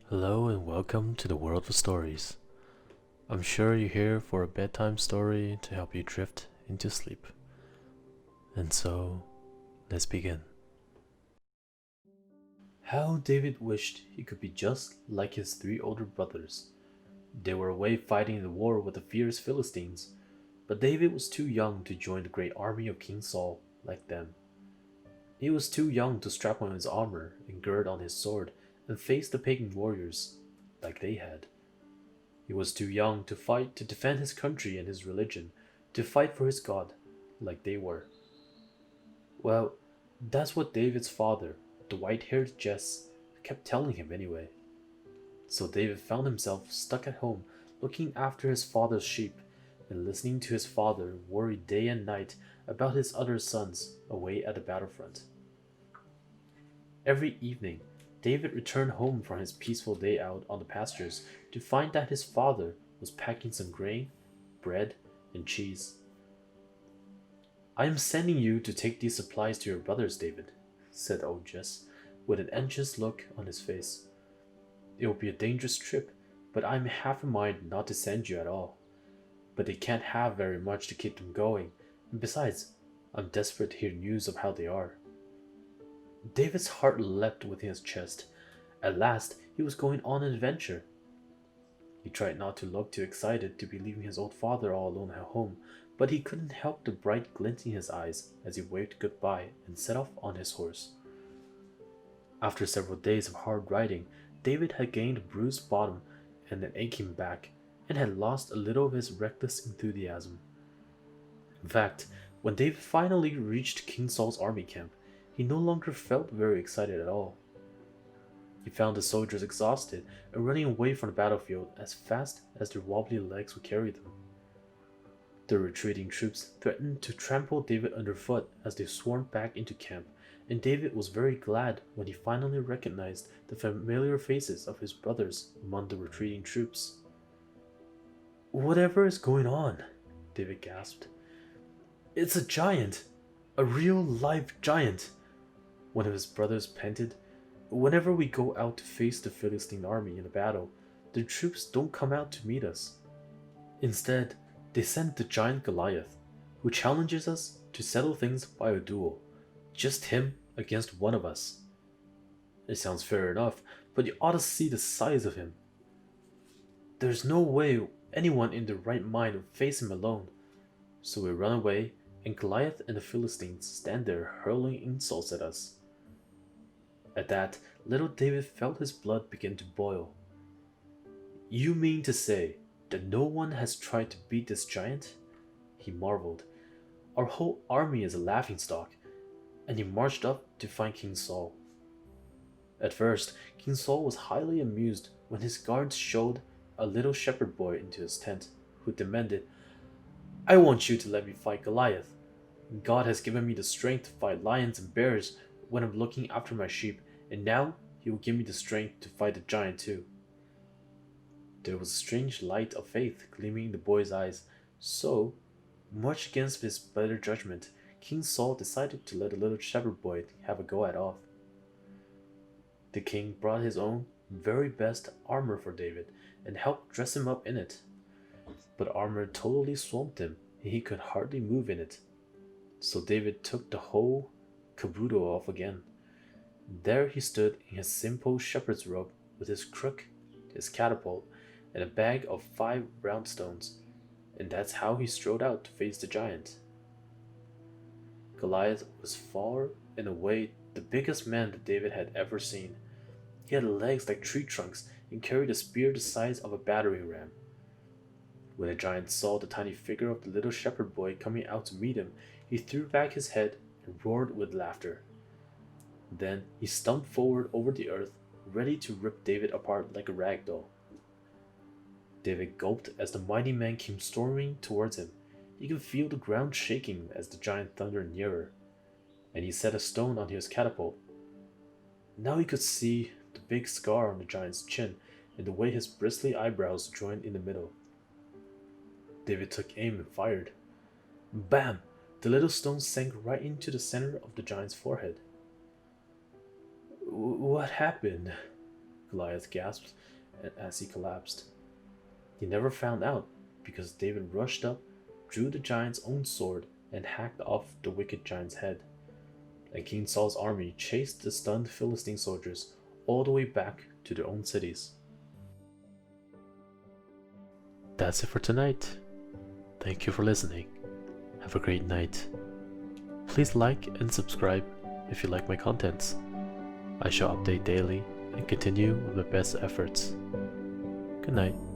Hello and welcome to the world of stories. I'm sure you're here for a bedtime story to help you drift into sleep. And so, let's begin. How David wished he could be just like his three older brothers. They were away fighting the war with the fierce Philistines, but David was too young to join the great army of King Saul like them. He was too young to strap on his armor and gird on his sword and face the pagan warriors like they had. He was too young to fight to defend his country and his religion, to fight for his God, like they were. Well, that's what David's father, the white haired Jess, kept telling him anyway. So David found himself stuck at home looking after his father's sheep and listening to his father worry day and night about his other sons away at the battlefront. Every evening, David returned home from his peaceful day out on the pastures to find that his father was packing some grain, bread, and cheese. "I am sending you to take these supplies to your brothers, David," said old Jess, with an anxious look on his face. "It will be a dangerous trip, but I'm half a mind not to send you at all. But they can't have very much to keep them going, and besides, I'm desperate to hear news of how they are." David's heart leapt within his chest. At last, he was going on an adventure. He tried not to look too excited to be leaving his old father all alone at home, but he couldn't help the bright glint in his eyes as he waved goodbye and set off on his horse. After several days of hard riding, David had gained a bruised bottom and an aching back, and had lost a little of his reckless enthusiasm. In fact, when David finally reached King Saul's army camp, he no longer felt very excited at all. He found the soldiers exhausted and running away from the battlefield as fast as their wobbly legs would carry them. The retreating troops threatened to trample David underfoot as they swarmed back into camp, and David was very glad when he finally recognized the familiar faces of his brothers among the retreating troops. "Whatever is going on?" David gasped. "It's a giant! A real live giant!" One of his brothers panted. "Whenever we go out to face the Philistine army in a battle, the troops don't come out to meet us. Instead, they send the giant Goliath, who challenges us to settle things by a duel. Just him against one of us. It sounds fair enough, but you ought to see the size of him. There's no way anyone in their right mind would face him alone. So we run away, and Goliath and the Philistines stand there hurling insults at us." At that, little David felt his blood begin to boil. "You mean to say that no one has tried to beat this giant?" he marveled. "Our whole army is a laughingstock." And he marched up to find King Saul. At first, King Saul was highly amused when his guards showed a little shepherd boy into his tent, who demanded, "I want you to let me fight Goliath. God has given me the strength to fight lions and bears when I'm looking after my sheep, and now he will give me the strength to fight the giant too." There was a strange light of faith gleaming in the boy's eyes, so, much against his better judgment, King Saul decided to let the little shepherd boy have a go at off. The king brought his own very best armor for David and helped dress him up in it. But armor totally swamped him, and he could hardly move in it. So David took the whole caboodle off again. There he stood in his simple shepherd's robe with his crook, his catapult, and a bag of 5 round stones, and that's how he strode out to face the giant. Goliath was far and away the biggest man that David had ever seen. He had legs like tree trunks and carried a spear the size of a battering ram. When the giant saw the tiny figure of the little shepherd boy coming out to meet him, he threw back his head and roared with laughter. Then he stumped forward over the earth, ready to rip David apart like a rag doll. David gulped as the mighty man came storming towards him. He could feel the ground shaking as the giant thundered nearer, and he set a stone onto his catapult. Now he could see the big scar on the giant's chin and the way his bristly eyebrows joined in the middle. David took aim and fired. Bam! The little stone sank right into the center of the giant's forehead. "What happened?" Goliath gasped as he collapsed. He never found out because David rushed up, drew the giant's own sword, and hacked off the wicked giant's head. And King Saul's army chased the stunned Philistine soldiers all the way back to their own cities. That's it for tonight. Thank you for listening. Have a great night. Please like and subscribe if you like my contents. I shall update daily and continue with my best efforts. Good night.